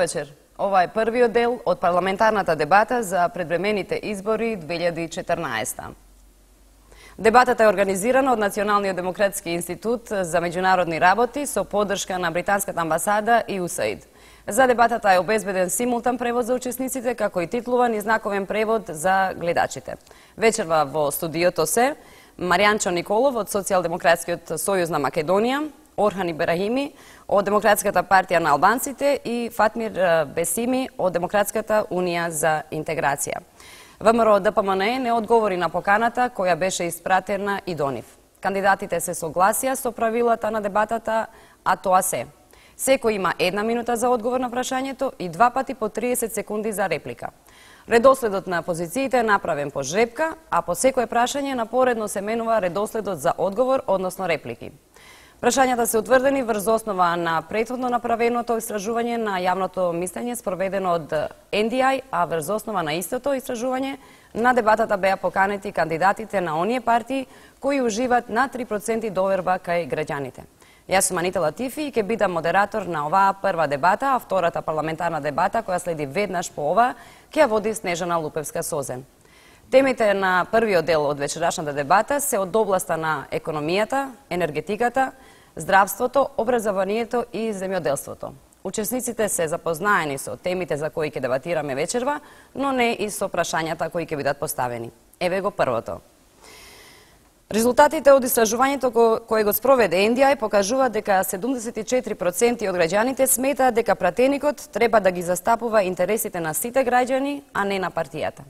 вечер. Ова е првиот дел од парламентарната дебата за предвремените избори 2014. Дебатата е организирана од Националниот демократски институт за меѓународни работи со поддршка на Британската амбасада и УСАИД. За дебатата е обезбеден симултан превод за учесниците, како и титлуван и знаковен превод за гледачите. Вечерва во студиото се Маријанчо Николов од Социјалдемократскиот сојуз на Македонија, Орхан Ибрахими од Демократската партија на албанците и Фатмир Бесими од Демократската унија за интеграција. ВМРО ДПМНЕ не одговори на поканата која беше испратена и до нив. Кандидатите се согласија со правилата на дебатата, а тоа се: секој има 1 минута за одговор на прашањето и 2 пати по 30 секунди за реплика. Редоследот на позициите е направен по жребка, а по секое прашање напоредно се менува редоследот за одговор, односно реплики. Прашањата се утврдени врз основа на претходно направеното истражување на јавното мислење спроведено од NDI, а врз основа на истото истражување на дебатата беа поканети кандидатите на оние партии кои уживат на 3% доверба кај граѓаните. Јас сум Анита Латифи и ќе бидам модератор на оваа прва дебата, а втората парламентарна дебата која следи веднаш по ова ќе ја води Снежана Лупевска-Созе. Темите на првиот дел од вечерашната дебата се од областа на економијата, енергетиката, здравството, образованието и земјоделството. Учесниците се запознаени со темите за кои ќе дебатираме вечерва, но не и со прашањата кои ќе бидат поставени. Еве го првото. Резултатите од истражувањето кое го спроведе NDI покажуваат дека 74% од граѓаните сметаат дека пратеникот треба да ги застапува интересите на сите граѓани, а не на партијата.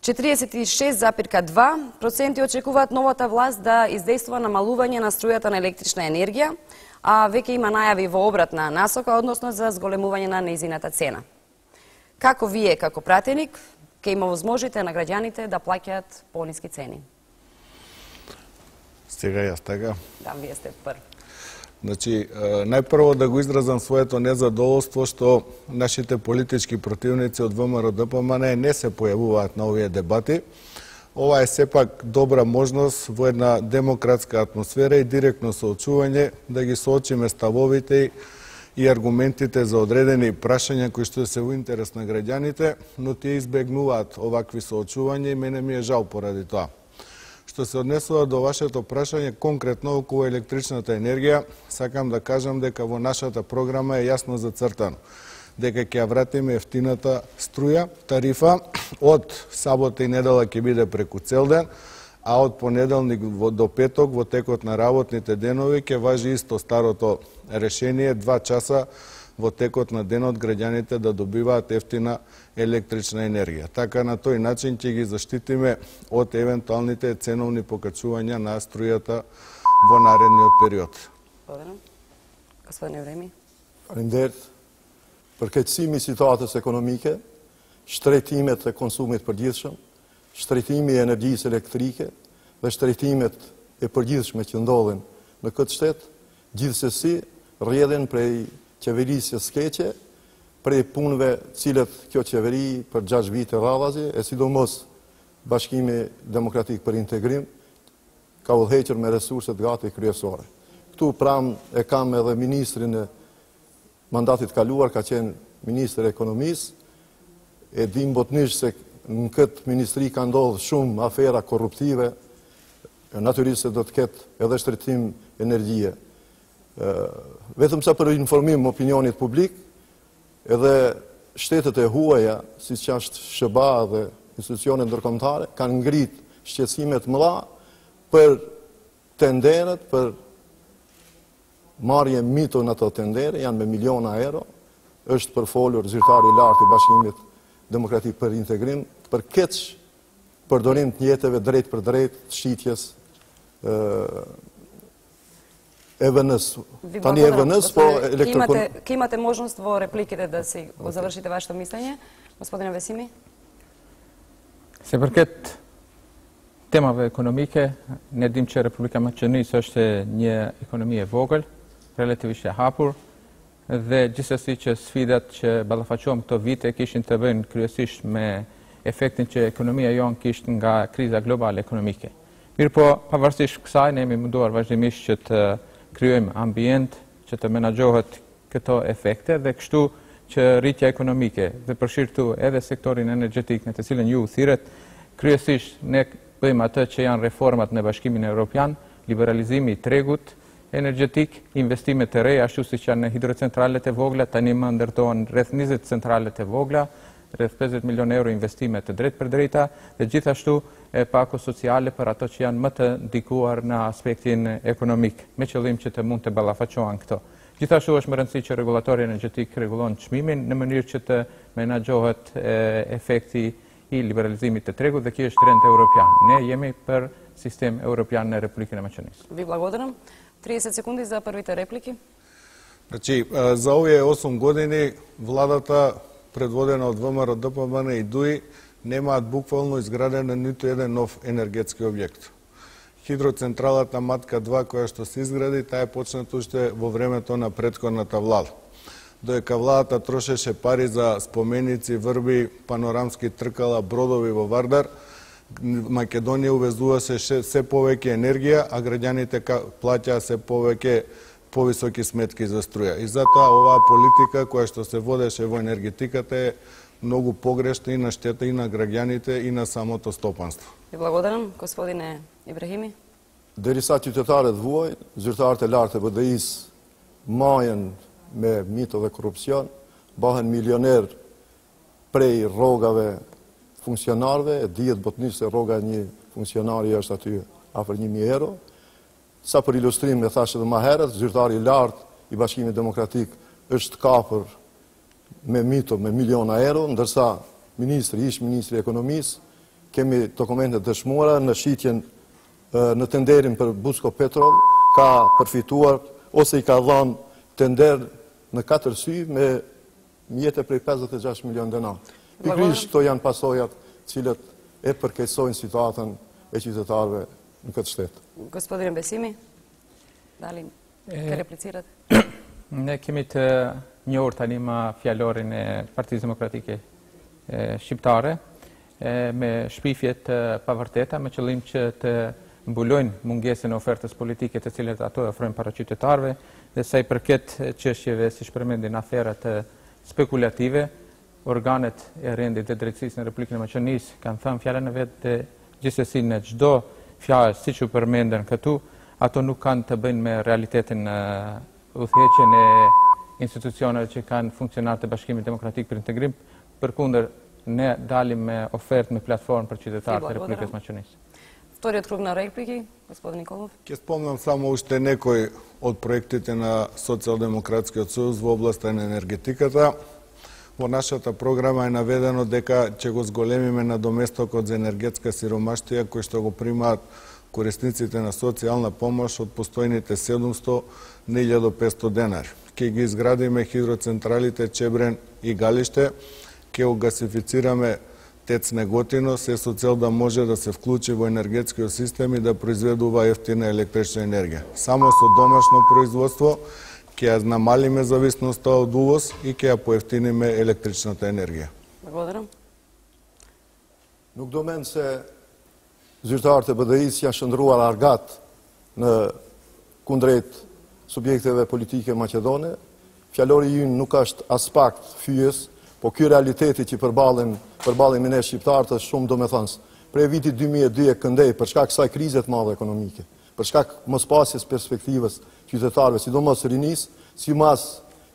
46,2% очекуваат новата власт да издействува намалување на струјата на електрична енергија, а веќе има најави во обратна насока, односно за зголемување на нејзината цена. Како вие, како пратеник, ќе има возможите на граѓаните да плаќаат пониски цени? Сега јас така? Да, вие сте прв. Значи, најпрво да го изразам своето незадоволство што нашите политички противници од ВМРО ДПМНЕ не се појавуваат на овие дебати. Ова е сепак добра можност во една демократска атмосфера и директно соочување да ги соочиме ставовите и аргументите за одредени прашања кои што се во интерес на граѓаните, но тие избегнуваат овакви соочувања и мене ми е жал поради тоа. Што се однесува до вашето прашање конкретно околу електричната енергија, сакам да кажам дека во нашата програма е јасно зацртано дека ќе ја вратиме ефтината струја, тарифа, од сабота и недела ќе биде преку цел ден, а од понеделник до петок во текот на работните денови ќе важи исто старото решение, 2 часа во текот на денот граѓаните да добиваат ефтина електрична енергија. Така на тој начин ќе ги заштитиме од евентуалните ценовни покачувања на струјата во наредниот период. Благодарам. Господин Евреми. Faleminderit. Përkeqësimi i situatës ekonomike, shtrejtimet e konsumit përgjithshëm, shtrejtimi i energjisë elektrike dhe shtrejtimet e përgjithshme që ndodhin në këtë shtet, gjithsesi rrjedhin prej qeverisjes keqe, prej punëve cilët kjo qeveri për 6 vite radhazi, e sidomos Bashkimi Demokratik për Integrim, ka udhëhequr me resurset gati kryesore. Këtu pram e kam edhe ministrin e mandatit kaluar, ka qenë ministër e ekonomisë, e dim botnisht se në këtë ministri ka ndodhur shumë afera korruptive, natyrisht se do të ketë edhe shtrejtim energjie. Vetëm sa për informim opinionit publik, edhe shtetet e huaja, si që është SBA dhe institucionet ndërkombëtare, kanë ngrit shqetësimet mëdha për tenderet, për marrje mito në ato tendere, janë me miliona euro, është përfolur zyrtari i lartë i Bashkimit Demokratik për Integrim, për keq përdorim të njetëve drejt për drejt të shitjes ЕВНС. Тани ЕВНС по електрокон... Ке имате можност во репликите да си го завршите вашето мислење. Господине Весими. Се përket temave ekonomike, ne dim që Republika Maqedonisë është një ekonomi e vogël, relativisht e hapur, dhe gjithsesi që sfidat që ballafaqohen këto vite kishin të bëjnë kryesisht me efektin që ekonomia jonë kishte nga kriza globale ekonomike. Mirë po, pavarësisht kësaj, ne jemi munduar vazhdimisht që të kryojmë ambient që të menaxhohet këto efekte dhe kështu që rritja ekonomike dhe përfshirë edhe sektorin energjetik në të cilën ju u thirret, kryesisht ne bëjmë atë që janë reformat në Bashkimin Evropian, liberalizimi i tregut energjetik, investimet e reja, ashtu siç janë në hidrocentralet e vogla, tani më ndërtohen rreth 20 centralet e vogla, rreth 50 milionë euro investime të drejtë për drejta dhe gjithashtu pako sociale për ato që janë më të ndikuar në aspektin ekonomik, me qëllim që të mund të ballafaqohen këto. Gjithashtu është më rëndësishme që rregullatori energjetik rregullon çmimin në mënyrë që të menaxhohet efekti i liberalizimit të tregut dhe kjo është trend evropian. Ne jemi për sistem evropian në Republikën e Maqedonisë. Ви благодарам. 30 секунди за првите реплики. Значи, за овие 8 години владата предводена од ВМРО ДПМН и ДУИ немаат буквално изграден ниту еден нов енергетски објект. Хидроцентралата Матка 2 која што се изгради, таа е почната уште во времето на претходната влада. Додека владата трошеше пари за споменици, врби, панорамски тркала, бродови во Вардар, Македонија увезуваше се повеќе енергија, а граѓаните плаќаа се повеќе повисоки сметки за струја. И затоа оваа политика која што се водеше во енергетиката е многу погрешна и на штета и на граѓаните и на самото стопанство. Ви благодарам, господине Ибрахими. Derisa qytetarët vuaj, zyrtarët e lartë e BDI-s majen me mito dhe korrupsion, bahen milioner prej rrogave funksionarëve, e dihet botnisht se rroga e një funksionari është aty afër 1.000 euro. Sa për ilustrim e thashë edhe më herët, zyrtari i lartë i Bashkimit Demokratik është kapur me mito me miliona euro, ndërsa ish ministri i ekonomisë, kemi dokumente dëshmuara në shitjen në tenderin për Busko Petrol, ka përfituar ose i ka dhënë tender në 4 sy me mjete prej 56 milion denar. Pikërisht këto janë pasojat cilët e përkeqësojnë situatën e qytetarëve në këtë shtet. Gospodine Besimi, dali të replicirate? Ne kemi të njohur tani më fjalorin e Partisë Demokratike Shqiptare me shpifje të pavërteta me qëllim që të mbulojnë mungesën e ofertës politike të cilët ato e ofrojnë para qytetarëve dhe sa i përket çështjeve siç përmendin aferat spekulative, organet e rendit dhe drejtësisë në Republikën e Maqedonisë kanë thënë fjalën e vet dhe gjithsesi në çdo fjalë siç u përmendën këtu, ato nuk kanë të bëjnë me realitetin udhëheqjen e institucioneve që kanë funksionar të Bashkimit Demokratik për Integrim, përkundër ne dalim me ofertë me platformë për qytetarët e Republikës Maqedonisë. Вториот круг на реплики, господин Николов. Ќе спомнам само уште некои од проектите на Социјалдемократскиот сојуз во областа на енергетиката. Во нашата програма е наведено дека ќе го зголемиме надоместокот за енергетска сиромаштија кој што го примаат корисниците на социјална помош од постојните 700 на 1500 денари. Ќе ги изградиме хидроцентралите Чебрен и Галиште, ќе огасифицираме ТЕЦ Неготино, се со цел да може да се вклучи во енергетскиот систем и да произведува ефтина електрична енергија. Само со домашно производство ќе ја намалиме зависноста од увоз и ќе ја поевтиниме електричната енергија. Благодарам. Nuk do mend se zyrtarët e BDI-s janë shndruar argat në kundrejt subjekteve politike maqedone. Fjalori ynë nuk është as pak fyes, po ky realiteti që përballemi ne shqiptarët është shumë domethënës. Prej vitit 2002 e këndej për shkak kësaj krize të madhe ekonomike, për shkak mospasjes perspektivës qytetarëve, sidomos rinisë, sipas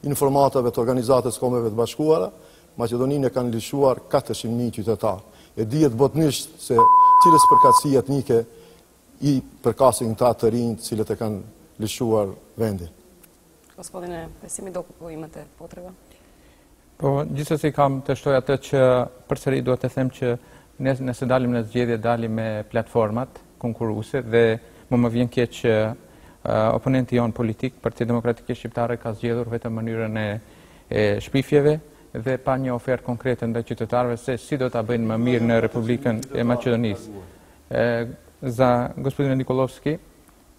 informatave të Organizatës Kombeve të Bashkuara, Maqedoninë e kanë lishuar 400.000 qytetarë. E dihet botnisht se cilës përkatësi etnike i përkasin këta të rinj të cilët e kanë lishuar vendin. Gospodine Besimi, dоколку имате потреба. Po, gjithsesi kam të shtoj atë që përsëri duhet të them që nëse dalim në zgjedhje, dalim me platformat konkurruese dhe më vjen keq që oponenti jon politik, Partia Demokratike Shqiptare ka zgjedhur vetëm mënyrën e shpifjeve dhe pa një ofertë konkrete ndaj qytetarëve se si do ta bëjnë më mirë në Republikën e Maqedonisë. Za gospodina Nikolovski,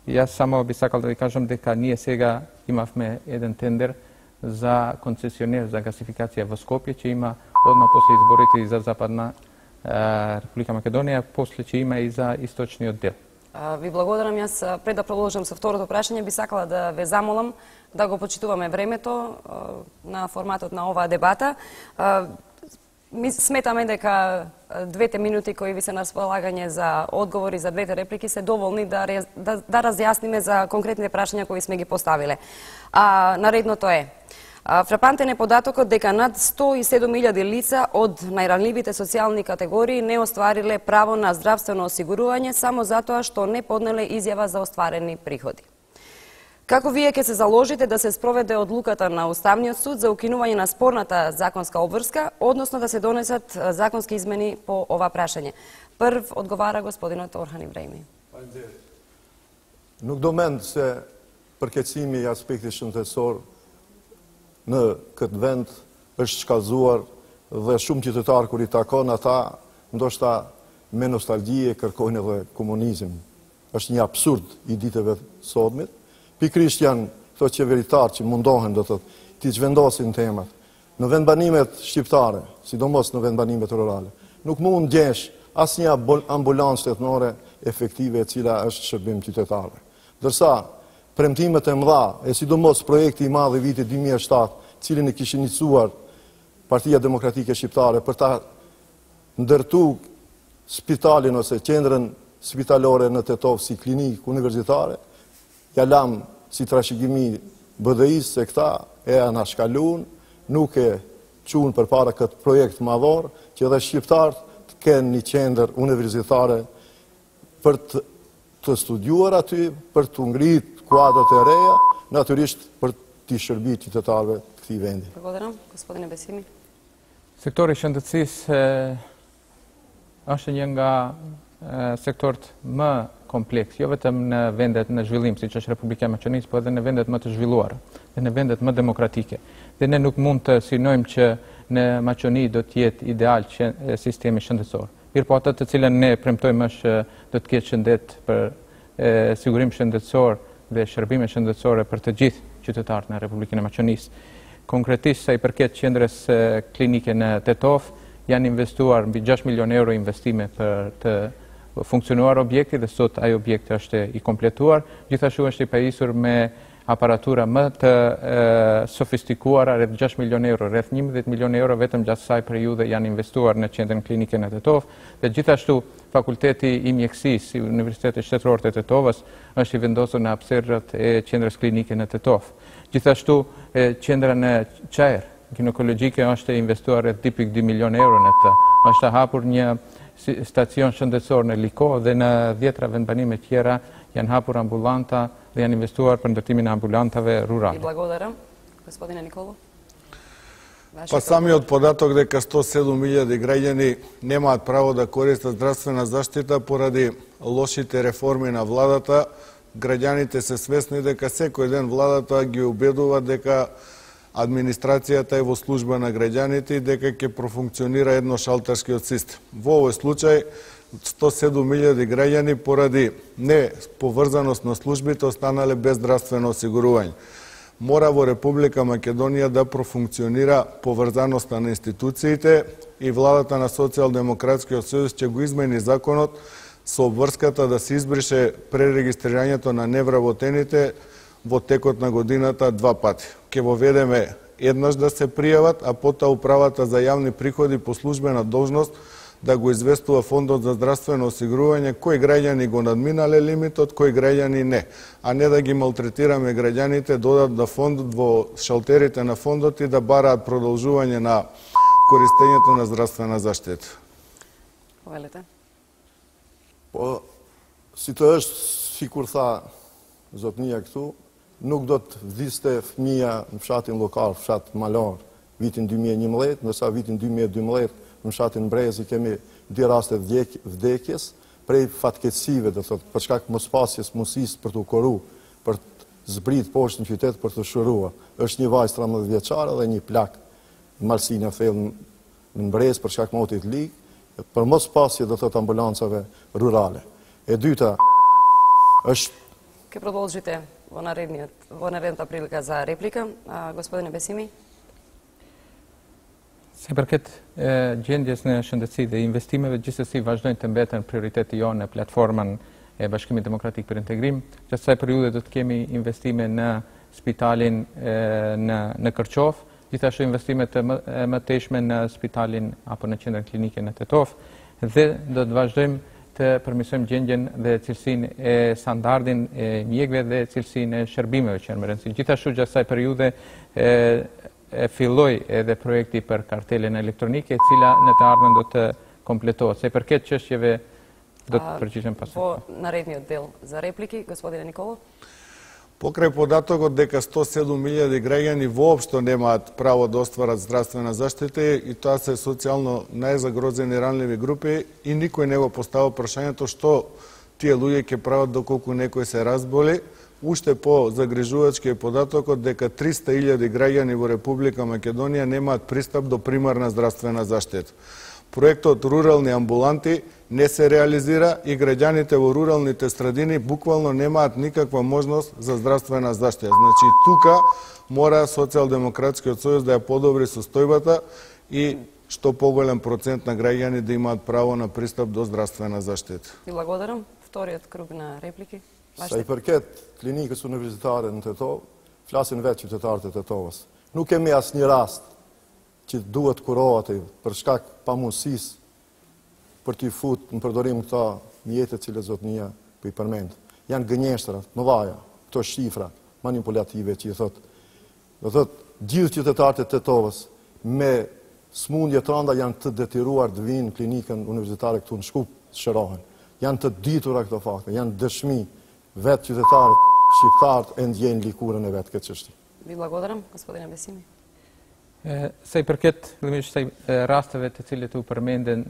ja samo bi sakal da vi kažem дека ние сега имавме един тендер за концесионер за гасификација во Скопје, че има одма после изборите и за Западна Република Македонија, после че има и за источниот дел. Ви благодарам. Јас пред да продолжам со второто прашање би сакала да ве замолам да го почитуваме времето на форматот на оваа дебата. Сметаме дека 2 минути кои ви се на располагање за одговори за 2 реплики се доволни да разјасниме за конкретните прашања кои сме ги поставиле. Наредното е: фрапантен е податокот дека над 107.000 лица од најранливите социјални категории не оствариле право на здравствено осигурување само затоа што не поднеле изјава за остварени приходи. Како вие ќе се заложите да се спроведе одлуката на Уставниот суд за укинување на спорната законска обврска, односно да се донесат законски измени по ова прашање? Прв одговара господинот Орхан Ибраими. Nuk do mend se përkeqësimi i aspektit shëndetësor në këtë vend është shkallëzuar dhe shumë qytetarë kur i takon ata ndoshta me nostalgji kërkojnë edhe komunizëm. Është një absurd i ditëve sotmit. Pikrisht janë këto qeveritarë që mundohen do të t'i zhvendosin temat. Në vendbanimet shqiptare, sidomos në vendbanimet rurale, nuk mund gjesh asnjë ambulancë shtetërore efektive e cila është shërbim qytetarëve. Ndërsa premtimet e mëdha, e sidomos projekti i madh i vitit 2007, cilin e kishin iniciuar Partia Demokratike Shqiptare për ta ndërtu spitalin ose qendrën spitalore në Tetov si klinikë universitare, ja lam si trashëgimi BDI-s se këta e janë shkaluar, nuk e qunë për para këtë projekt madhor, që edhe shqiptarët të kenë një qendër universitare për të studiuar aty, për të ngrit kuadrat e reja, natyrisht për t'i shërbit qytetarëve të këtij vendi. Благодарам, господине Бесими. Sektori i shëndetësisë është një nga sektorët më kompleks, jo vetëm në vendet në zhvillim, siç është Republika e Maqedonisë, por edhe në vendet më të zhvilluara, dhe në vendet më demokratike. Dhe ne nuk mund të synojmë që në Maqedoni do të jetë ideal sistemi shëndetësor. Mirë po ato të cilën ne premtojmë është do të ketë shëndet për sigurim shëndetësor dhe shërbime shëndetësore për të gjithë qytetarët në Republikën e Maqedonisë. Konkretisht sa i përket qendrës klinike në Tetov, janë investuar mbi 6 milion euro investime për të funksionuar objekti dhe sot ai objekti është i kompletuar. Gjithashtu është i pajisur me aparatura më të sofistikuara, rreth 6 milion euro, rreth 11 milion euro vetëm gjatë kësaj periudhe janë investuar në qendrën klinike në Tetov, dhe gjithashtu Fakulteti i Mjekësisë i Universitetit Shtetëror të Tetovës është i vendosur në hapësirët e qendrës klinike në Tetov. Gjithashtu qendra në Çajër ginekologjike është investuar rreth 2.2 milion euro në të. Është hapur një stacion shëndetësor në Liko dhe në 10 vendbanime tjera janë hapur ambulanta dhe janë investuar për ndërtimin e ambulantave rurale. И благодарам, господине Николо. Па самиот податок дека 107.000 граѓани немаат право да користат здравствена заштита поради лошите реформи на владата, граѓаните се свесни дека секој ден владата ги убедува дека администрацијата е во служба на граѓаните и дека ќе профункционира едношалтарскиот систем. Во овој случај 107.000 граѓани поради не поврзаност на службите останале без здравствено осигурување. Мора во Република Македонија да профункционира поврзаноста на институциите и владата на Социјалдемократскиот сојуз ќе го измени законот со обврската да се избрише пререгистрирањето на невработените во текот на годината 2 пати. Ке воведеме еднаш да се пријават, а потоа управата за јавни приходи по службена должност да го известува Фондот за здравствено осигурување кои граѓани го надминале лимитот, кои граѓани не, а не да ги малтретираме граѓаните, додат да фондот во шалтерите на фондот и да бараат продолжување на користењето на здравствена заштита. Повелете. Po, si të është, si kur tha zotnia këtu, nuk do të vdiste fëmija në fshatin lokal, fshat Malar, vitin 2011, nësa vitin 2012, në fshatin Brezi kemi 2 raste vdekjes, prej fatkeqësive, do thotë, për shkak mospasjes mundësisë për të koru, për të zbrit poshtë në qytet për të shëruar. Është një vajzë 13 vjeçare dhe një plak në Malsinë thellë në Brez për shkak motit lig, për mospasje, do thotë, ambulancave rurale. E dyta është Ке продолжите во наредната прилика за реплика. Господине Бесими. Se përket gjendjes në shëndetësi dhe investimeve, gjithsesi vazhdojnë të mbeten prioriteti jonë në platformën e Bashkimit Demokratik për Integrim. Gjatë kësaj periudhe do të kemi investime në spitalin në Kërqov, gjithashtu investimet e mëtejshme në spitalin apo në qendrën klinike në Tetov, dhe do të vazhdojmë të përmirësojmë gjendjen dhe cilësinë e standardin e mjekëve dhe cilësinë e shërbimeve që janë më rëndësishme. Gjithashtu gjatë kësaj periudhe filloi edhe projekti për kartelen elektronike, e cila në të ardhmen do të kompletohet. Sa i përket çështjeve do të përgjigjem pas. Po naredniот del za repliki, gospodine Николов. Покрај податокот дека 107.000 граѓани воопшто немаат право да остварат здравствена заштита и тоа се социјално најзагрозени ранливи групи и никој не го поставил прашањето што тие луѓе ќе прават доколку некој се разболи, уште по загрижувачки е податокот дека 300.000 граѓани во Република Македонија немаат пристап до примарна здравствена заштита. Проектот Рурални амбуланти не се реализира и граѓаните во руралните средини буквално немаат никаква можност за здравствена заштита. Значи, тука мора Социјалдемократскиот сојуз да ја подобри состојбата и што поголем процент на граѓани да имаат право на пристап до здравствена заштита. Ви благодарам. Вториот круг на реплики. Sa i përket klinikës universitare në Tetov, flasin vetë qytetarët e Tetovës. Nuk kemi asnjë rast që duhet kurohet për shkak pamundësisë për t'i fut në përdorim këta mjete që zotnia për i përmend. Janë gënjeshtrat, mëdhaja, këto shifra manipulative që i thot. Do thot, gjithë qytetarët e Tetovës me smundje të rënda janë të detyruar të vinë në klinikën universitare këtu në Shkup të shërohen. Janë të ditura këto fakte, janë dëshmi vetë qytetarët shqiptarët e ndjenë likurën e vetë këtë çështje. Ви благодарам, господине Бесими. Sa i përket rasteve të cilët u përmenden,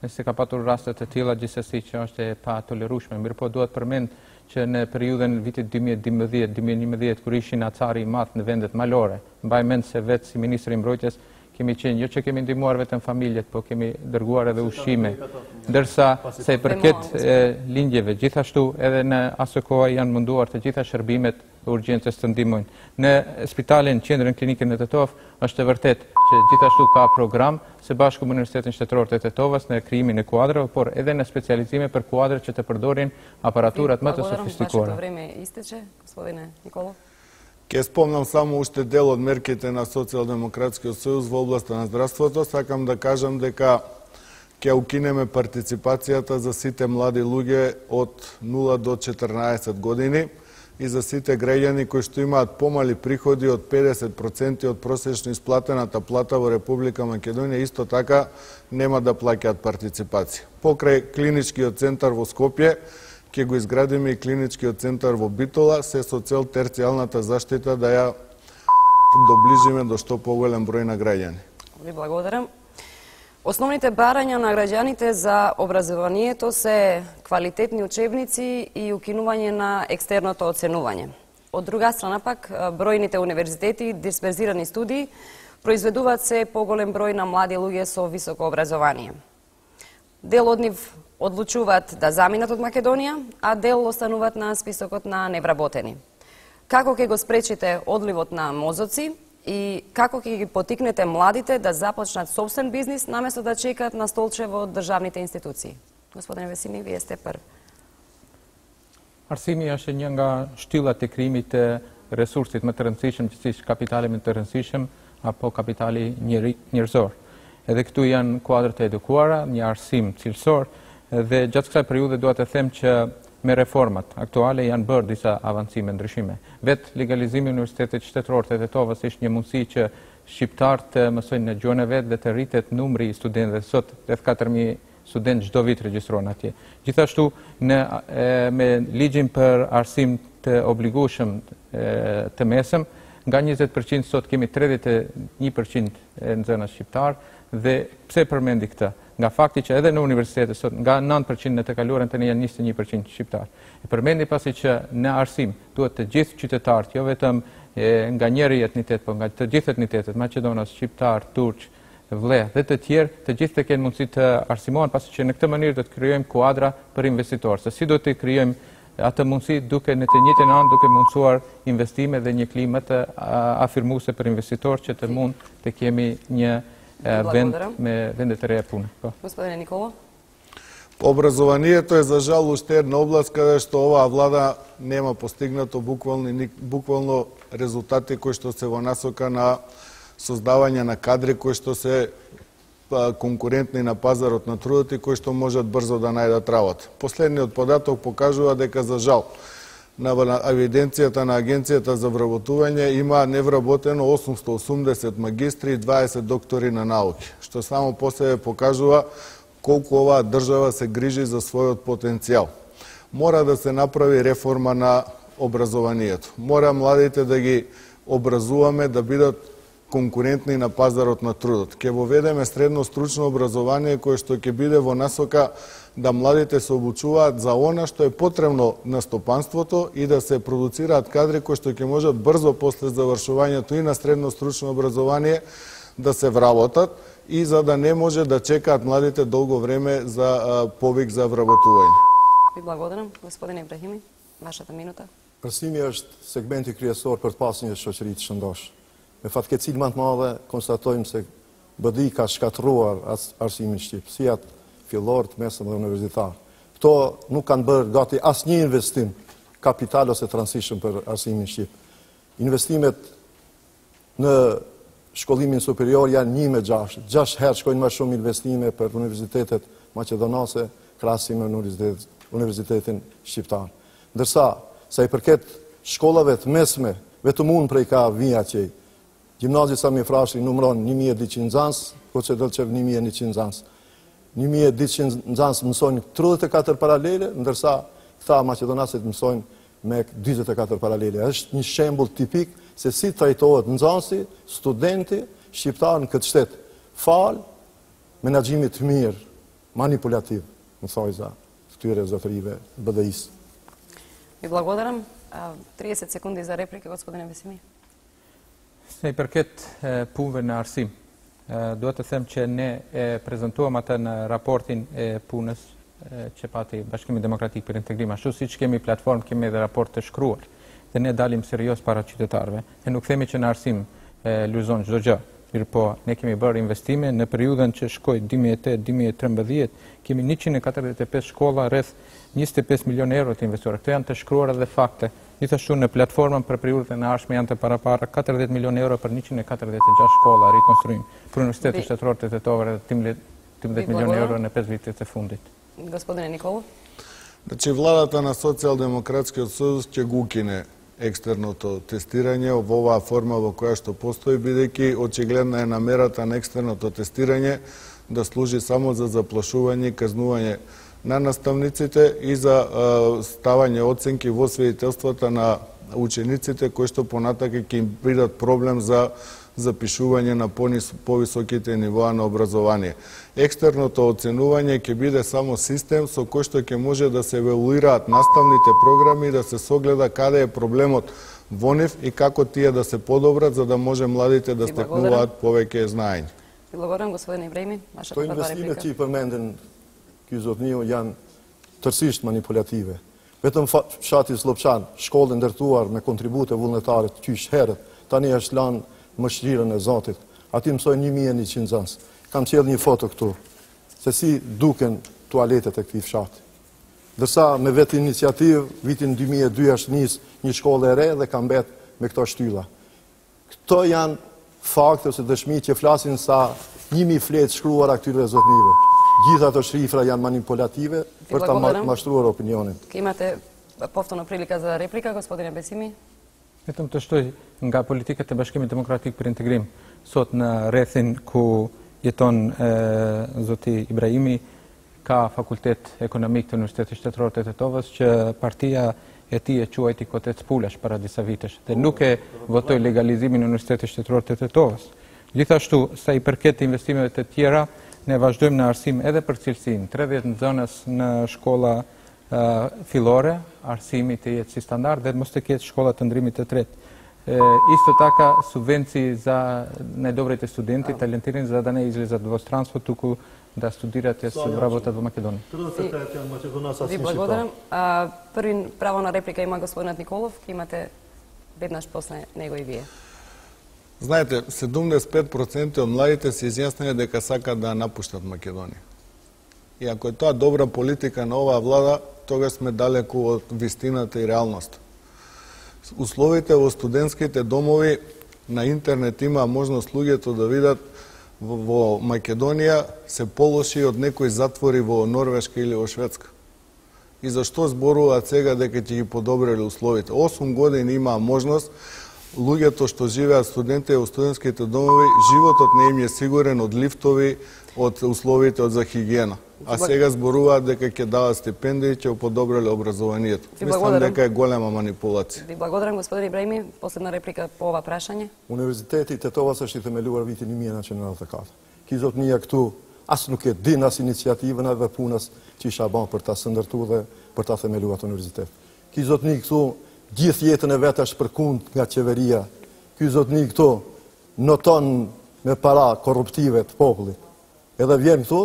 nëse ka patur raste të tilla gjithsesi që është e pa tolerueshme, mirëpo duhet përmend që në periudhën vitit 2012-2011 kur ishin acari i madh në vendet malore, mbaj mend se vetë si ministri i mbrojtjes kemi qenë, jo që kemi ndihmuar vetëm familjet, po kemi dërguar edhe ushqime. Ndërsa sa i përket lindjeve, gjithashtu edhe në asë kohë janë munduar të gjitha shërbimet e urgjencës të ndihmojnë. Në spitalin qendrën klinike në Tetov është e vërtet që gjithashtu ka program së bashku me Universitetin Shtetëror të Tetovës në krijimin e kuadrave, por edhe në specializime për kuadre që të përdorin aparaturat më të sofistikuara. Вашето време истече, господине Николов. Ке спомнам само уште дел од мерките на Социјалдемократскиот сојуз во областа на здравството. Сакам да кажам дека ќе укинеме партиципацијата за сите млади луѓе од 0 до 14 години и за сите граѓани кои што имаат помали приходи од 50% од просечно исплатената плата во Република Македонија, исто така нема да плаќаат партиципација. Покрај клиничкиот центар во Скопје, ќе го изградиме и клиничкиот центар во Битола, се со цел терцијалната заштита да ја доближиме до што поголем број на граѓани. Ви благодарам. Основните барања на граѓаните за образованието се квалитетни учебници и укинување на екстерното оценување. Од друга страна пак, бројните универзитети и дисперзирани студии произведуваат се поголем број на млади луѓе со високо образование. Дел од нив одлучуваат да заминат од Македонија, а дел остануваат на списокот на невработени. Како ќе го спречите одливот на мозоци и како ќе ги потикнете младите да започнат собствен бизнис наместо да чекаат на столче во државните институции? Господине Весими, вие сте прв. Arsimi është një nga shtyllat e krijimit të resursit më të rëndësishëm, si kapitali më të rëndësishëm apo kapitali njerëzor. Edhe këtu janë kuadrat e edukuara, një arsim cilësor, dhe gjatë kësaj periudhe dua të them që me reformat aktuale janë bërë disa avancime ndryshime. Vetë legalizimi i Universitetit Shtetëror të Tetovës ishte një mundësi që shqiptarët të mësojnë në gjuhën e vet dhe të rritet numri i studentëve. Sot rreth 4000 studentë çdo vit regjistrohen atje. Gjithashtu me ligjin për arsim të obligueshëm të mesëm, nga 20% sot kemi 31% në zonën shqiptar, dhe pse përmendi këtë? Nga fakti që edhe në universitete sot nga 9% në të kaluarën tani janë 21% shqiptar. E përmendi pasi që në arsim duhet të gjithë qytetarët, jo vetëm nga njëri etnitet, por nga të gjithë etnitetet, maqedonas, shqiptar, turq, vle dhe të tjerë, të gjithë të kenë mundësi të arsimohen, pasi që në këtë mënyrë do të krijojmë kuadra për investitorë. Se si do të krijojmë atë mundësi duke në të njëjtën anë duke mundësuar investime dhe një klimë të afirmuese për investitorë që të mund të kemi një vend me vendet e reja pune. Господине Николов. Образованието е за жал уште една област каде што оваа влада нема постигнато буквално резултати кои што се во насока на создавање на кадри кои што се конкурентни на пазарот на трудот и кои што можат брзо да најдат работа. Последниот податок покажува дека за жал на евиденцијата на Агенцијата за вработување има невработено 880 магистри и 20 доктори на науки, што само по себе покажува колку оваа држава се грижи за својот потенцијал. Мора да се направи реформа на образованието. Мора младите да ги образуваме да бидат конкурентни на пазарот на трудот. Ќе воведеме средно стручно образование кое што ќе биде во насока да младите се обучуваат за она што е потребно на стопанството и да се продуцираат кадри кои што ќе можат брзо после завршувањето и на средно стручно образование да се вработат и за да не може да чекаат младите долго време за повик за вработување. Ви благодарам, господин Ибрахими, вашата минута. Arsimi është segmenti kryesor për të pasur një shoqëri të shëndosh. Me fatkeqësinë më të madhe konstatojmë se BDI ka shkatëruar arsimin shqip, si atë fillor, të mesëm dhe universitar. Këto nuk kanë bërë gati asnjë investim kapital ose të rëndësishëm për arsimin shqip. Investimet në shkollimin superior janë 1/6. 6 herë shkojnë më shumë investime për universitetet maqedonase krahasim me universitetin shqiptar. Ndërsa sa i përket shkollave të mesme, vetëm unë prej ka Vijaçi. Gjimnazi Sami Frashëri numëron 1200 nxënës, Koçe Delçev 1100 nxënës. 1200 nxënës mësojnë 34 paralele, ndërsa këta maqedonasit mësojnë me 44 paralele. Është një shembull tipik se si trajtohet nxënësi, studenti shqiptar në këtë shtet. Fal menaxhimit të mirë, manipulativ, në thojza këtyre zotërive BDI-s. Ви благодарам. 30 секунди за реплика, господине Бесими. Sa i përket punëve në arsim, duhet të them që ne e prezantuam atë në raportin e punës që pati Bashkimi Demokratik për Integrim. Ashtu siç kemi platformë, kemi edhe raport të shkruar. Dhe ne dalim serios para qytetarëve. Ne nuk themi që në arsim lulëzon çdo gjë. Mirpo ne kemi bërë investime në periudhën që shkoi 2008-2013, kemi 145 shkolla, rreth 25 milionë euro të investuar. Këto janë të shkruara dhe fakte. Gjithashtu në platformën për periudhën e ardhshme janë të parapara 40 milionë euro për 146 shkolla rikonstruim. Për Universitetin Shtetëror të Tetovës 13 milionë euro në 5 vitet e fundit. Господине Николов. Значи владата на Социјалдемократскиот сојуз ќе го укине екстерното тестирање во оваа форма во која што постои, бидејќи очигледна е намерата на екстерното тестирање да служи само за заплашување и казнување на наставниците и за ставање оценки во свидетелствата на учениците кои што понатака ќе им бидат проблем за запишување на повисоките нивоа на образование. Екстерното оценување ќе биде само систем со кој што ќе може да се евалуираат наставните програми и да се согледа каде е проблемот во нив и како тие да се подобрат за да може младите да стекнуваат повеќе знаење. Благодарам, господин Ибрахими. Këto investime që i përmenden ky zotniu janë tërësisht manipulative. Vetëm fshati Slopçan, shkollë ndërtuar me kontribute vullnetare të qysh herët, tani është lanë mëshirën e Zotit. Ati mësojnë 1100 nxënës. Kam qellë një foto këtu, se si duken tualetet e këtij fshati. Ndërsa me vetë iniciativë, vitin 2002 është nis një shkollë e re dhe ka mbet me këto shtylla. Këto janë fakte ose dëshmi që flasin sa 1000 fletë shkruara këtyre zotnive. Gjitha ato shifra janë manipulative për ta mashtruar opinionin. Имате повторно прилика за реплика, господине Бесими. Vetëm të shtoj nga politikat e Bashkimit Demokratik për Integrim, sot në rrethin ku jeton zoti Ibrahimi, ka fakultet ekonomik të Universitetit Shtetëror të Tetovës që partia e tij e quajti Kotec Pulash para disa vitesh dhe nuk e votoi legalizimin e Universitetit Shtetëror të Tetovës. Gjithashtu, sa i përket investimeve të tjera, ne vazhdojmë në arsim edhe për cilësinë, 30 nxënës në shkolla fillore, arsimi të jetë si standard dhe mos të ketë shkolla të ndrimit të tretë. Isto taka subvenci za najdobrit studenti, talentirin za da ne izlizat v stranstvo tuku da studirate s работат во Македонија. 38 janë maqedonasa Ви благодарам. Први право на реплика има господинот Николов, имате веднаш после него и вие. Знаете, 75% од младите се изјасниле дека сакаат да напуштат Македонија. И ако е тоа добра политика на оваа влада, тогаш сме далеку од вистината и реалноста. Условите во студентските домови на интернет има можност луѓето да видат во Македонија се полоши од некои затвори во Норвешка или во Шведска. И зашто зборуваат сега дека ќе ги подобрили условите? 8 години имаа можност луѓето што живеат студенти во студентските домови, животот не им е сигурен од лифтови, од условите за хигиена. А сега зборуваат дека ќе дават стипендии и ќе подобриле образованието. Мислам дека е голема манипулација. Ви благодарам, господин Ибраими. Последна реплика по ова прашање. Universiteti Tetovës është i themeluar vitin 1994. Ki zotnia këtu as nuk e din as iniciativën edhe punës që isha bën për ta sëndërtuar dhe për ta themeluar atë universitet. Ki zotni këtu gjithë jetën e vet është përkund nga qeveria. Ky zotni këtu noton me para korruptive të popullit. Edhe vjen këtu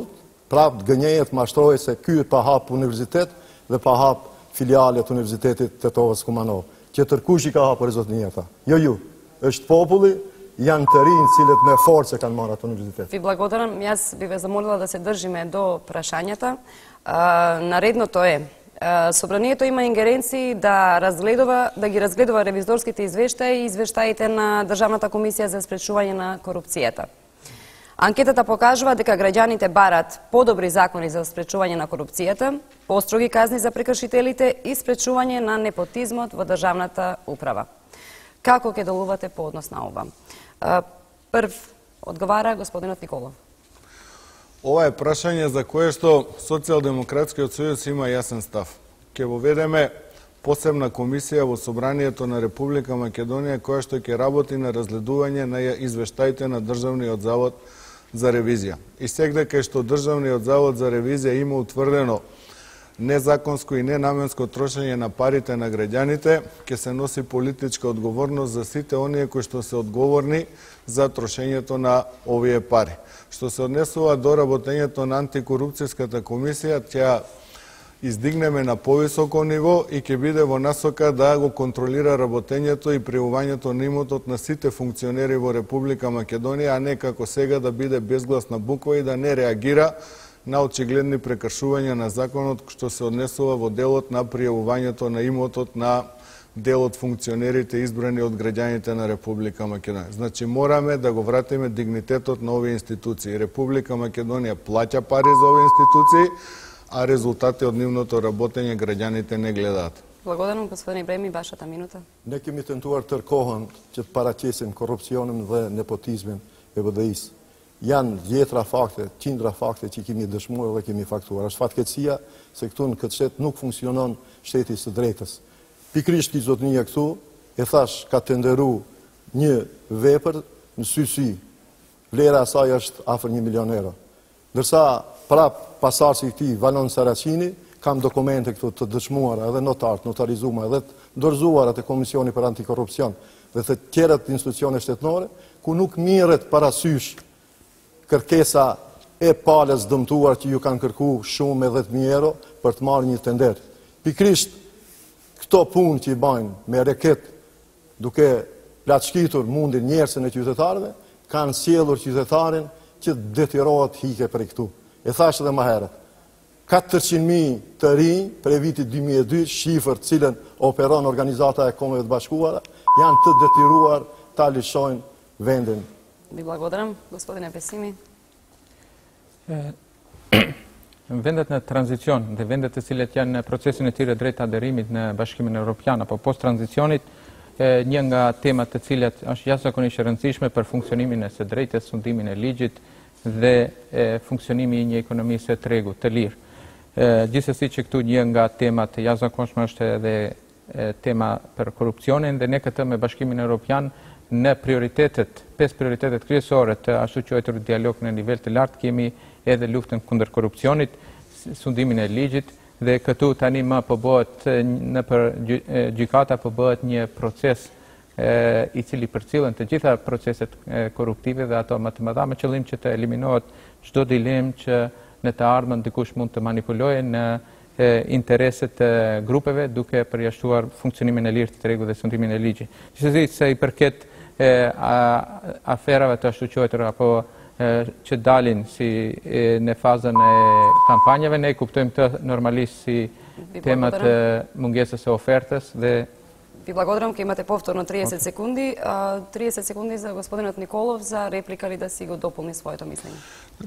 prapë gënjehet, mashtrohet se ky pa hap universitet dhe pa hap filiale të Universitetit Tetovës Kumanov. Që tërkush i ka hapur zotnia ata. Jo ju, është populli, janë të rinj cilët me forcë kanë marrë atë universitet. Ви благодарам. Јас би ве замолила да се држиме до прашањата. Наредното е Собранието има ингеренции да ги разгледува ревизорските извештаи и извештаите на Државната комисија за спречување на корупцијата. Анкетата покажува дека граѓаните барат подобри закони за спречување на корупцијата, построги казни за прекршителите и спречување на непотизмот во државната управа. Како ќе делувате по однос на ова? Прв одговара господинот Николов. Ова е прашање за кое што Социјалдемократскиот сојуз има јасен став. Ќе воведеме посебна комисија во Собранието на Република Македонија која што ќе работи на разгледување на извештаите на Државниот завод за ревизија. И секако што Државниот завод за ревизија има утврдено незаконско и ненаменско трошење на парите на граѓаните, ќе се носи политичка одговорност за сите оние кои што се одговорни за трошењето на овие пари. Што се однесува до работењето на антикорупцијската комисија, ќе издигнеме на повисоко ниво и ќе биде во насока да го контролира работењето и пријавувањето на имотот на сите функционери во Република Македонија, а не како сега да биде безгласна буква и да не реагира на очигледни прекршувања на законот што се однесува во делот на пријавувањето на имотот на дел од функционерите избрани од граѓаните на Република Македонија. Значи мораме да го вратиме дигнитетот на овие институции. Република Македонија плаќа пари за овие институции, а резултати од нивното работење граѓаните не гледаат. Благодарам, господин Ибраими, вашата минута. Ne kemi tentuar tërkohën që të paraqesim korrupsionin dhe nepotizmin e BDI-s. Janë dhjetra fakte, qindra fakte që kemi dëshmuar dhe kemi faktuar. Është fatkeqësia se këtu në këtë shtet nuk funksionon shteti së drejtës. Pikrisht ki zotnia këtu, e thash ka tenderu një vepër në sy. Vlera asaj është afër 1 milion euro. Ndërsa prap pasardhësi i këtij Vanon Saracini, kam dokumente këtu të dëshmuara edhe notarizuara edhe të dorëzuara te Komisioni për Antikorrupsion dhe të tjerat institucione shtetënore, ku nuk mirret parasysh kërkesa e palës dëmtuar që ju kanë kërku shumë edhe 10.000 euro për të marrë një tender. Pikrisht këto punë që i bajnë me reket duke plaçkitur mundin njerëzën e qytetarëve, kanë sjellur qytetarin që detyrohet hike prej këtu. E thash edhe më herët, 400.000 të rinj prej vitit 2002, shifër të cilën operon Organizata e Kombeve të Bashkuara, janë të detyruar ta lishojnë vendin. Ви благодарам, господине Бесими. Vendet në tranzicion dhe vendet të cilët janë në procesin e tyre drejt aderimit në Bashkimin Evropian apo post-tranzicionit, një nga temat të cilat është jashtëzakonisht e rëndësishme për funksionimin e së drejtës, sundimin e ligjit dhe funksionimi i një ekonomisë të tregut, të lirë. Gjithsesi që këtu një nga temat e jashtëzakonshme është edhe tema për korrupsionin dhe ne këtë me Bashkimin Evropian në prioritetet, 5 prioritetet kryesore të ashtu quajtur dialog në nivel të lartë kemi edhe luftën kundër korrupsionit, sundimin e ligjit dhe këtu tani më po bëhet në për gjykata po bëhet një proces i cili përcillen të gjitha proceset korruptive dhe ato më të mëdha me qëllim që të eliminohet çdo dilemë që në të ardhmen dikush mund të manipulojë në intereset të grupeve duke përjashtuar funksionimin e lirë të tregut dhe sundimin e ligjit. Gjithsesi se i përket aferave të ashtu quajtura apo që dalin si në fazën e kampanjave, ne kuptojmë të normalisht si temat mungesës e ofertës dhe Ви благодарам, ке имате повторно 30 секунди. 30 секунди за господинот Николов за реплика или да си го дополни своето мислење.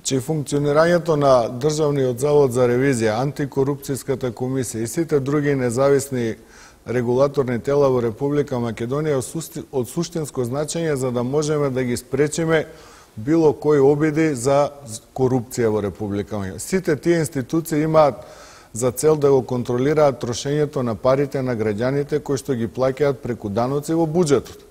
Че функционирањето на Државниот завод за ревизија, антикорупцијската комисија и сите други независни регулаторни тела во Република Македонија од суштинско значење за да можеме да ги спречиме било кои обиди за корупција во Република Македонија. Сите тие институции имаат за цел да го контролираат трошењето на парите на граѓаните кои што ги плаќаат преку даноци во буџетот.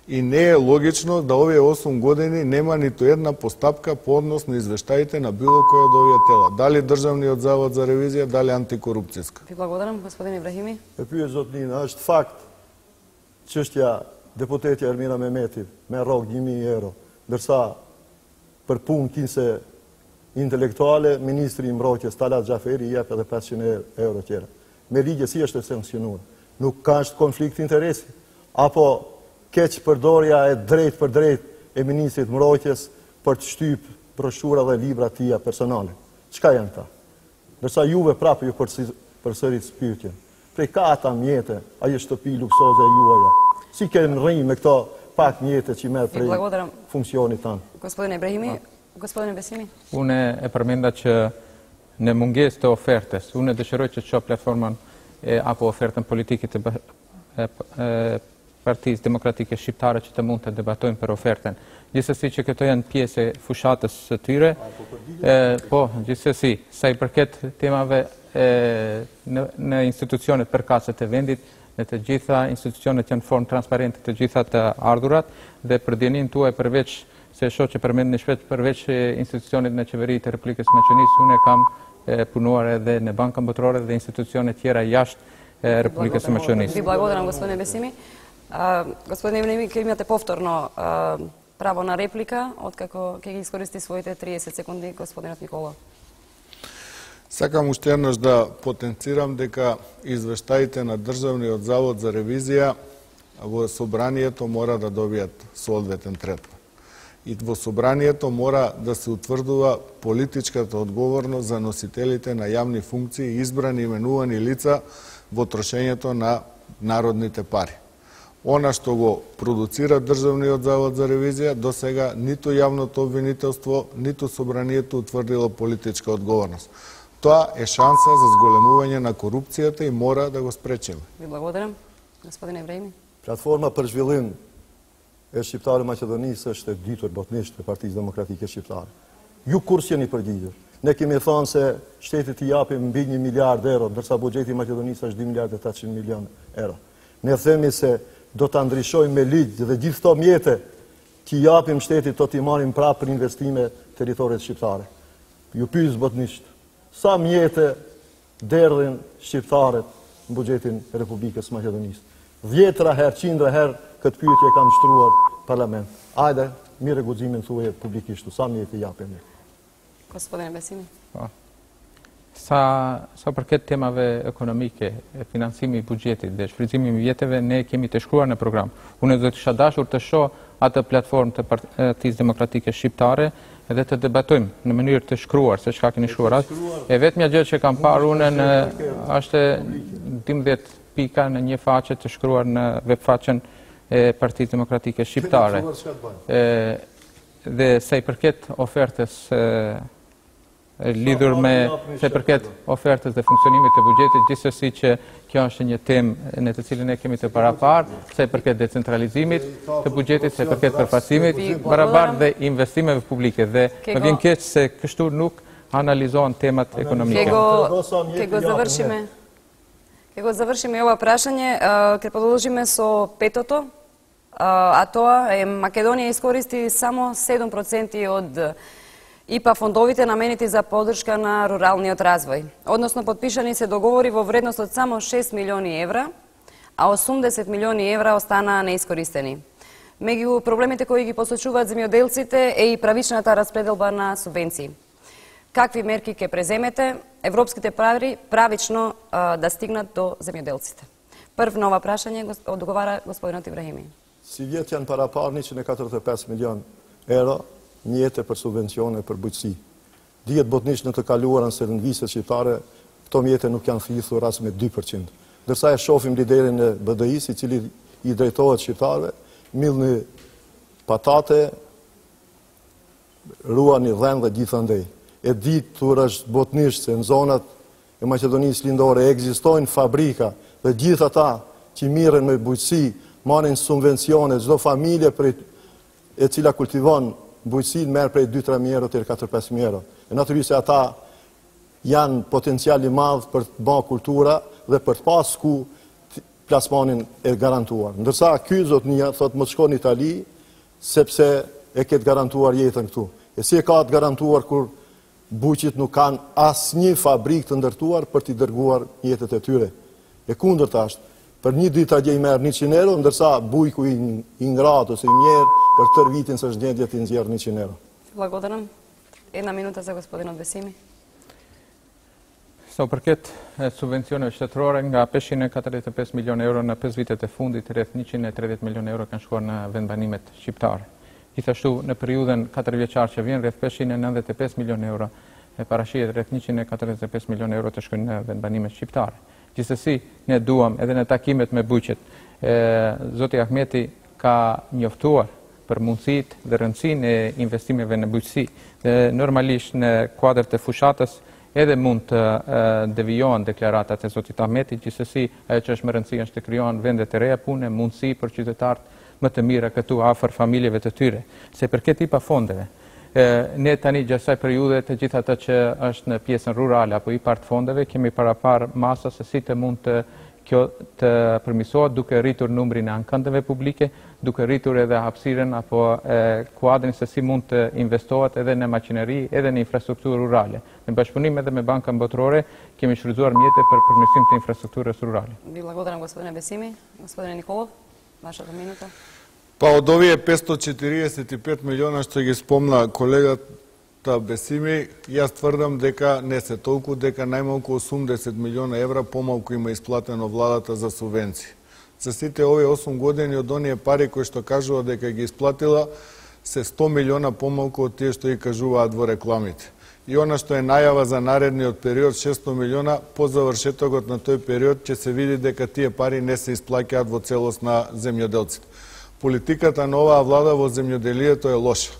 И не е логично да овие 8 години нема ниту една постапка по однос на извештаите на било кој од овие тела. Дали Државниот завод за ревизија, дали антикорупцијска. Ви благодарам, господин Ибрахими. E pyet zotnin, është fakt çështja deputeti Ermina Mehmeti me rrog 1.000 euro, ndërsa për punë kinse intelektuale, ministri i mbrojtjes Talat Xhaferi i jep edhe 500 euro tjera. Me ligje si është e sankcionuar. Nuk ka është konflikt interesi, apo keq përdorja e drejt për drejt e ministrit mbrojtjes për të shtyp broshura dhe libra tia personale. Çka janë ta? Ndërsa juve prapë ju përsërit pyetjen. Prej ka ata mjete, ajo shtëpi luksoze e juaja. Si keni rrinë me këto pak mjete që merr prej funksionit tanë? Gospodine Ibrahimi, gospodine Besimi. Unë e përmenda që në mungesë të ofertës, unë dëshiroj që të shoh platformën apo ofertën politike të Partisë Demokratike Shqiptare që të mund të debatojnë për ofertën. Gjithsesi që këto janë pjesë e fushatës së tyre, po, gjithsesi, sa i përket temave në institucionet përkatëse të vendit, në të gjitha institucionet janë formë transparente të gjitha të ardhurat dhe për dijenin tuaj përveç se shoh që përmend në shpejt përveç institucionit në qeveri të Republikës Maqedonisë, unë kam punuar edhe në Bankën Botërore dhe institucione tjera jashtë Republikës së Maqedonisë. Ви благодарам, господине Бесими. Господине Ибрахими, ке имате повторно право на реплика, откако ќе ги искористи своите 30 секунди господинот Никола. Сакам уште еднаш да потенцирам дека извештаите на Државниот завод за ревизија во собранието мора да добијат соодветен третман. И во собранието мора да се утврдува политичката одговорност за носителите на јавни функции, избрани и именувани лица во трошењето на народните пари. Она што го продуцира Државниот завод за ревизија, до сега ниту јавното обвинителство, ниту собранието утврдило политичка одговорност. Тоа е шанса за зголемување на корупцијата и мора да го спречиме. Ви благодарам, господине Ибрахими. Platforma për zhvillim e Shqiptarë Maqedonisë është e dytur botnisht e Partisë Demokratike Shqiptare. Ju kurs jeni përgjigjur. Ne kemi thënë se shtetit i japim mbi 1 miliard euro, ndërsa buxheti i Maqedonisë është 2 miliard e 800 milion euro. Ne themi se do ta ndryshojmë me ligj dhe gjithë këto mjete që japim shtetit do t'i marrim prapë për investime territorit shqiptare. Ju pyes botnisht, sa mjete derdhin shqiptarët në buxhetin e Republikës Maqedonisë? 10 herë, 100 herë këtë pyetje kam shtruar parlament. Ajde, mire guximin thuaj publikisht, sa mjete japim ne? Gospodine Besimi. Sa përket temave ekonomike, financimi i buxhetit dhe shfrytëzimi i vjeteve, ne kemi të shkruar në program. Unë do të isha dashur të shoh atë platformë të Partisë Demokratike Shqiptare edhe të debatojmë në mënyrë të shkruar se çka keni shkruar. E vetmja gjë që kam parë unë është 12 pika në një faqe të shkruar në webfaqen e Partisë Demokratike Shqiptare. Dhe sa i përket ofertës lidhur me se përket ofertës dhe funksionimit të buxhetit, gjithsesi që kjo është një temë në të cilën ne kemi të paraparë, se përket decentralizimit të buxhetit, se përket përfaqësimit barabartë dhe investimeve publike dhe më vjen keq se kështu nuk analizohen temat ekonomike. Ке го завршиме ова прашање, ке продолжиме со петото, а тоа е Македонија искористи само 7% од ИПА фондовите наменети за поддршка на руралниот развој. Односно, подпишани се договори во вредност од само 6 милиони евра, а 80 милиони евра останаа неискористени. Меѓу проблемите кои ги посочуваат земјоделците е и правичната распределба на субвенции. Какви мерки ќе преземете европските пари правично да стигнат до земјоделците? Прв на ова прашање одговара господинот Ибрахими. Si vjet janë para parë 145 milion euro, mjete për subvencione për bujqësi. Dihet botnisht në të kaluarën se në viset shqiptare, këto mjete nuk janë thithur as me 2%. Dërsa e shofim liderin e BDI-s, i cili i drejtohet shqiptarëve, millni patate, ruani dhenë dhe gjithandej. E ditur është botnisht se në zonat e Maqedonisë Lindore ekzistojnë fabrika dhe gjithë ata që mirën me bujqësi, marrin subvencione, çdo familje e cila kultivon bujqësin merr prej 2-3 euro deri 4-5 euro. E natyrisht se ata janë potencial i madh për të bërë kultura dhe për të pas ku plasmanin e garantuar. Ndërsa ky zotnia thot mos shko në Itali sepse e ketë garantuar jetën këtu. E si e ka të garantuar kur bujqit nuk kanë asnjë fabrikë të ndërtuar për t'i dërguar jetët e tyre. E kundërta është, për një ditë atje i merr 100 euro, ndërsa bujku i ngrat ose i mjerë për tërë vitin së gjendje ti nxjerr 100 euro. Благодарам. Една минута за господинот Бесими. Sa u përket subvencioneve shtetërore, nga 545 milion euro në 5 vitet e fundit, rreth 130 milion euro kanë shkuar në vendbanimet shqiptare. Gjithashtu, në periudhën 4 vjeçare që vjen, rreth 595 milion euro e parashihet rreth 145 milion euro të shkojnë në vendbanimet shqiptare. Gjithsesi, ne duam edhe në takimet me bujqet, zoti Ahmeti ka njoftuar për mundësitë dhe rëndësinë e investimeve në bujqësi. Dhe normalisht në kuadrat e fushatës edhe mund të devijohen deklaratat e zotit Ahmeti, gjithsesi ajo që është më rëndësishme është të krijohen vende të reja pune, mundësi për qytetarët më të mira këtu afër familjeve të tyre. Se përket i pafondeve, ne tani gjatë kësaj periudhe të gjithë ata që është në pjesën rurale apo i part fondeve kemi parapar masa se si të mund të kjo të përmirësohet duke rritur numrin e ankëndeve publike, duke rritur edhe hapësirën apo kuadrin se si mund të investohet edhe në makineri, edhe në infrastrukturë rurale. Në bashkëpunim edhe me Bankën Botërore kemi shfrytzuar mjete për përmirësim të infrastrukturës rurale. Ви благодарам, господине Бесими. Господине Николов, вашата минута. Па од овие 545 милиона што ги спомна колегата Бесими, јас тврдам дека не се толку, дека најмалку 80 милиона евра помалку има исплатено владата за субвенции. За сите овие 8 години од оние пари кои што кажува дека ги исплатила, се 100 милиона помалку од тие што ги кажуваат во рекламите. И она што е најава за наредниот период 600 милиона, по завршетокот на тој период ќе се види дека тие пари не се исплаќаат во целост на земјоделците. Политиката на оваа влада во земјоделието е лоша.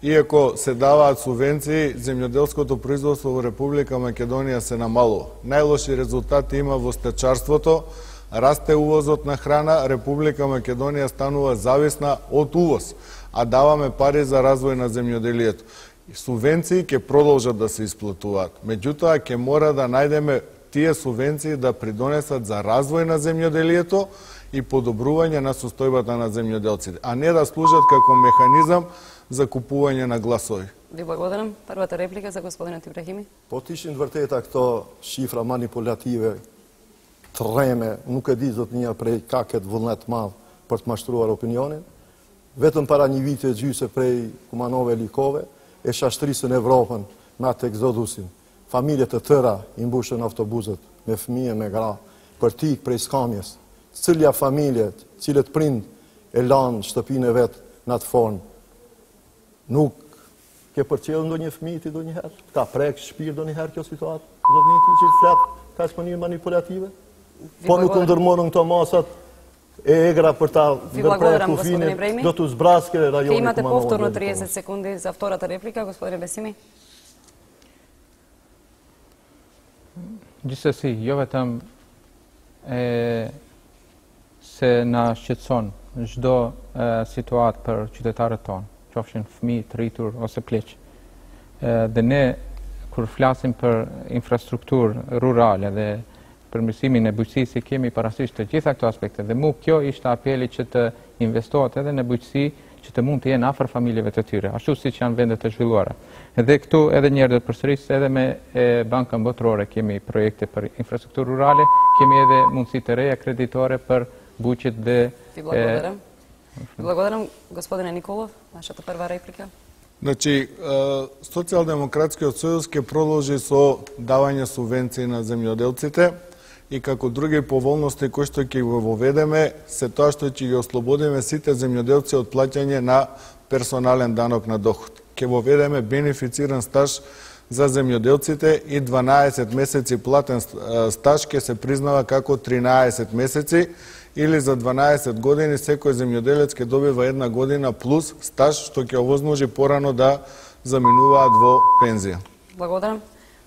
Иако се даваат субвенции, земјоделското производство во Република Македонија се намалува. Најлоши резултати има во стечарството, расте увозот на храна, Република Македонија станува зависна од увоз, а даваме пари за развој на земјоделието. Субвенции ќе продолжат да се исплатуваат. Меѓутоа, ќе мора да најдеме тие субвенции да придонесат за развој на земјоделието и подобрување на состојбата на земјоделците, а не да служат како механизам за купување на гласови. Ви благодарам. Првата реплика за господинот Ибрахими. Po të ishin vërteta këto shifra manipulative, treme, nuk e di zotnia prej ka këtë vullnet madh për të mashtruar opinionin, vetëm para një viti e gjysë prej kumanove likove, e shashtrisën Evropën me atë eksodusin. Familje të tëra i mbushën autobuset me fëmijë, me gra, për tik prej skamjes. Cilja familjet, cilët prind e lanë shtëpinë e vetë në atë formë. Nuk ke përqellë ndonjë fëmijë ti ndonjëherë? Ka prek shpirt ndonjëherë kjo situatë? Zotni ti që flet ka mënyrë manipulative? Po nuk ndërmorën këto masat e egra për ta ndërprer kufinin, do të zbraske rajonin. Имате повторно 30 секунди за втората реплика, господине Бесими. Gjithsesi, jo vetëm se na shqetëson çdo situatë për qytetarët tonë, qofshin fëmijë, të rritur ose pleq. Dhe ne kur flasim për infrastrukturë rurale dhe përmirësimin e bujqësisë kemi parasysh të gjitha këto aspekte dhe kjo ishte apeli që të investohet edhe në bujqësi që të mund të jenë afër familjeve të tyre, ashtu siç janë vendet të zhvilluara. Edhe këtu edhe një herë do të përsëris edhe me Bankën Botërore kemi projekte për infrastrukturë rurale, kemi edhe mundësi të reja kreditore për bujqet dhe Благодарам, господине Николов, вашата прва реплика. Значи, Социјалдемократскиот сојуз ќе продолжи со давање субвенции на земјоделците и како други поволности кои што ќе го воведеме, се тоа што ќе ги ослободиме сите земјоделци од плаќање на персонален данок на доход. ќе воведеме бенефициран стаж за земјоделците и 12 месеци платен стаж ќе се признава како 13 месеци, или за 12 години секој земјоделец ќе добива 1 година плюс стаж, што ќе овозможи порано да заминуваат во пензија. Благодарам.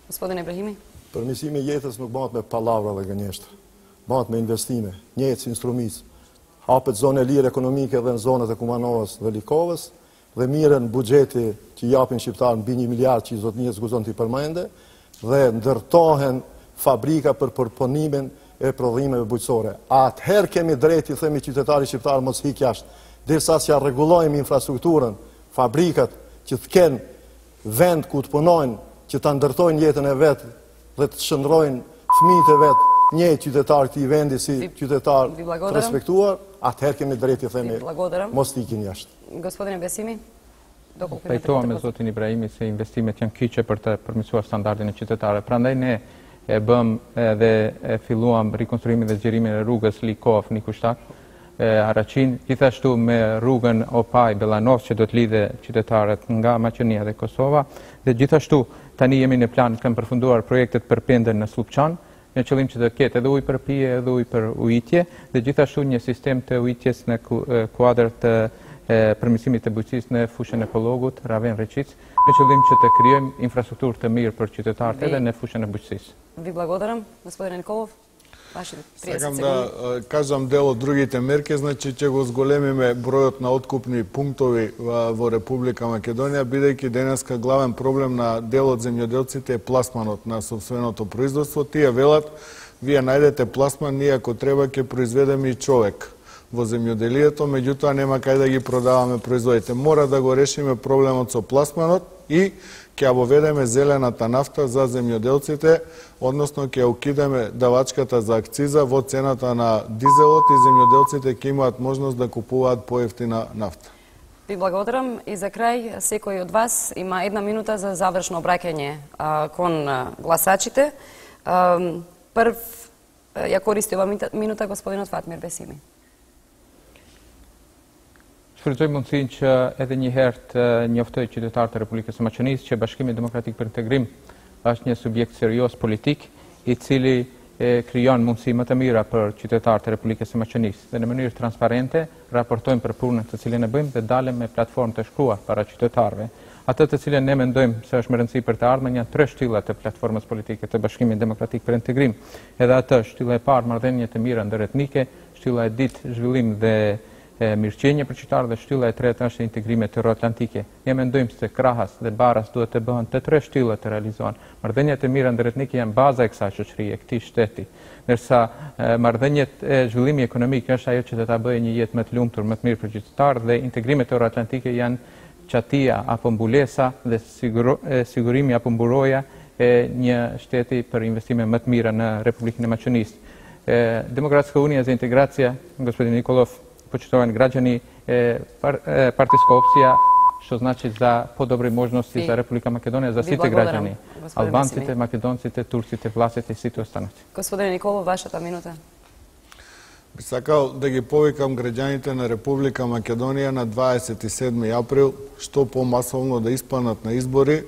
Господин Ибрахими. Përmirësimi i jetës nuk bëhet me pallavra dhe gënjeshtra. Bëhet me investime, njëjtë si instrumic. Hapet zonë lirë ekonomike edhe në zonat e Kumanovës dhe Likovës, dhe mirën buxheti që japin shqiptarë mbi 1 miliard që i zotënjës guzon t'i përmende, dhe ndërtohen fabrika për përpunimin e prodhimeve bujqësore. Atëherë kemi drejt i themi qytetari shqiptarë mos hik jashtë, derisa s'ja rregullojmë infrastrukturën, fabrikat që të kenë vend ku të punojnë, që ta ndërtojnë jetën e vetë dhe të shndrojnë fëmijët e vetë, një qytetar këtij vendi si qytetar të respektuar, atëherë kemi drejt i themi mos ikin jashtë. Gospodine Besimi. Pajtohem me zotin Ibrahimi se investimet janë kyçe për të përmirësuar standardin e qytetarëve. Prandaj ne e bëm dhe e filluam rikonstruimin dhe zgjerimin e rrugës Likov-Nikushtak, Araqin, gjithashtu me rrugën Opaj Belanov që do të lidhe qytetarët nga Maqedonia dhe Kosova, dhe gjithashtu tani jemi në plan të përfunduar projektet për pendën në Slupçan, në qëllim që të ketë edhe ujë për pije edhe ujë për ujitje, dhe gjithashtu një sistem të ujitjes në kuadër të përmirësimit të bujqësisë në fushën e Pologut, Raven Reqic, në qëllim që të krijojmë infrastrukturë të mirë për qytetarët edhe në fushën e bujqësisë. Ви благодарам, господин Николов. Сакам да кажам дел од другите мерки, значи ќе го зголемиме бројот на откупни пунктови во Република Македонија, бидејќи денеска главен проблем на дел од земјоделците е пласманот на сопственото производство. Тие велат, вие најдете пласман, ние ако треба ќе произведеме и човек во земјоделието, меѓутоа нема кај да ги продаваме производите. Мора да го решиме проблемот со пласманот и ќе воведеме зелената нафта за земјоделците, односно ќе укидеме давачката за акциза во цената на дизелот и земјоделците ќе имаат можност да купуваат поевтина нафта. Ви благодарам и за крај секој од вас има 1 минута за завршно обраќање кон гласачите. Прв ја користи ова минута господинот Фатмир Бесими. Shfrytëzoj mundësinë që edhe një herë të njoftoj qytetarët e Republikës së Maqedonisë që Bashkimi Demokratik për Integrim është një subjekt serios politik i cili krijon mundësi më të mira për qytetarët e Republikës së Maqedonisë dhe në mënyrë transparente raportojmë për punën të cilën e bëjmë dhe dalem me platformë të shkruar para qytetarëve. Atë të cilën ne mendojmë se është me rëndësi për të ardhmen janë 3 shtyllat të platformës politike të Bashkimit Demokratik për Integrim. Edhe atë shtylla e parë marrëdhënie të mira ndëretnike, shtylla e dytë zhvillim dhe mirëqenie për qytetarët dhe shtylla e tretë është integrimet euroatlantike. Ne mendojmë se krahas dhe baras duhet të bëhen të 3 shtyllat të realizohen. Marrëdhëniet e mira ndëretnike janë baza e kësaj shoqërie, e këtij shteti, ndërsa marrëdhëniet e zhvillimit ekonomik është ajo që do ta bëjë një jetë më të lumtur, më të mirë për qytetarët, dhe integrimet euroatlantike janë çatia apo mbulesa dhe sigurimi apo mburoja e një shteti për investime më të mira në Republikën e Maqedonisë. Demokratska unija za integracija, gospodin Nikolov, почитувани граѓани, партиска опција, што значи за подобри можности за Република Македонија, за сите граѓани, албанците, македонците, турците, власите и сите останати. Господин Николов, вашата минута. Би сакал да ги повикам граѓаните на Република Македонија на 27 април, што помасовно да испанат на избори,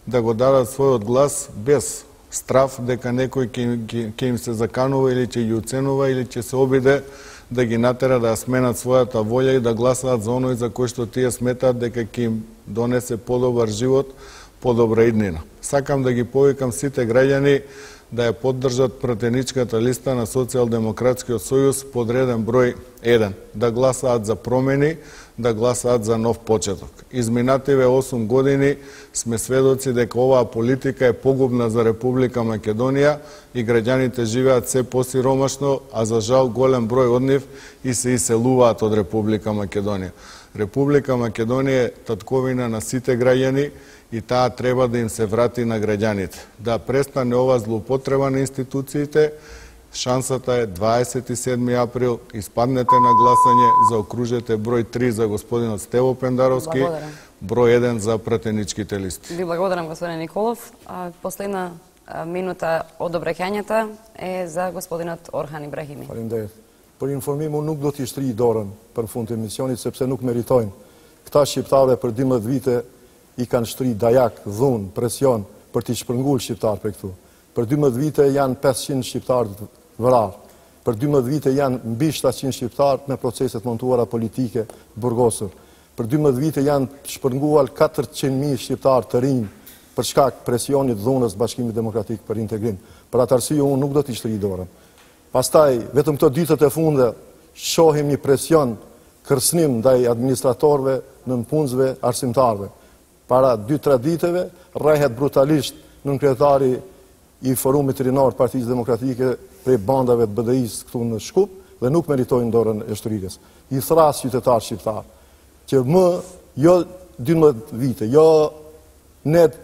да го дадат својот глас без страв дека некој ќе им се заканува или ќе ги уценува или ќе се обиде да ги натера да сменат својата волја и да гласаат за оној за кој што тие сметаат дека ќе им донесе подобар живот, подобра иднина. Сакам да ги повикам сите граѓани да ја поддржат пратеничката листа на Социјалдемократскиот сојуз под реден број 1, да гласаат за промени, да гласаат за нов почеток. Изминативе 8 години сме сведоци дека оваа политика е погубна за Република Македонија и граѓаните живеат се посиромашно, а за жал голем број од нив и се иселуваат од Република Македонија. Република Македонија е татковина на сите граѓани и таа треба да им се врати на граѓаните. Да престане ова злоупотреба на институциите. Шансата е 27 април, испаднете на гласање, заокружете број 3 за господинот Стево Пендаровски, број 1 за пратеничките листи. Ви благодарам, господин Николов. Последна минута од обраќањата е за господинот Орхан Ибрахими. Faleminderit. Për informim, unë nuk do t'i shtrij dorën për fund të emisionit, sepse nuk meritojnë. Këta shqiptarë për 12 vite i kanë shtri dajak, dhunë, presion për t'i shpërngulë shqiptarë për këtu. Për 12 vite janë 500 shqiptarë vrarë. Për 12 vite janë mbi 700 shqiptarë me proceset montuara politike burgosur. Për 12 vite janë shpërnguar 400.000 shqiptarë të rinj për shkak presionit dhunës Bashkimit Demokratik për integrim. Për atë arsye unë nuk do t'i shtri dorën. Pastaj, vetëm këto ditët e fundit shohim një presion kërcënim ndaj administratorëve, nënpunësve, arsimtarëve. Para 2-3 ditëve rrehet brutalisht nënkryetari i Forumit Rinor Partisë Demokratike prej bandave të BDI-s këtu në Shkup dhe nuk meritojnë dorën e shtrirjes. I thras qytetar shqiptar që jo 12 vite, jo net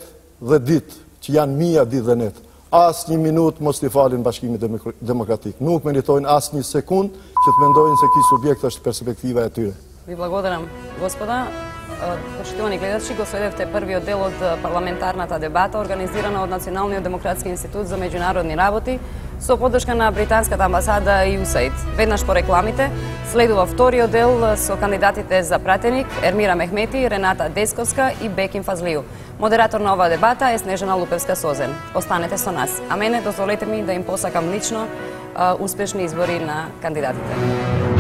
dhe ditë, që janë mija ditë dhe net, asë një minutë mos t'i falin Bashkimit Demokratik. Nuk meritojnë asë një sekund që të mendojnë se ky subjekt është perspektiva e tyre. Ви благодарам, господа. Почитувани гледачи, го следевте првиот дел од парламентарната дебата организирана од Националниот демократски институт за меѓународни работи со поддршка на британската амбасада и USAID. Веднаш по рекламите следува вториот дел со кандидатите за пратеник Ермира Мехмети, Рената Десковска и Бекин Фазлију. Модератор на оваа дебата е Снежана Лупевска-Созен. Останете со нас. А мене дозволете ми да им посакам лично успешни избори на кандидатите.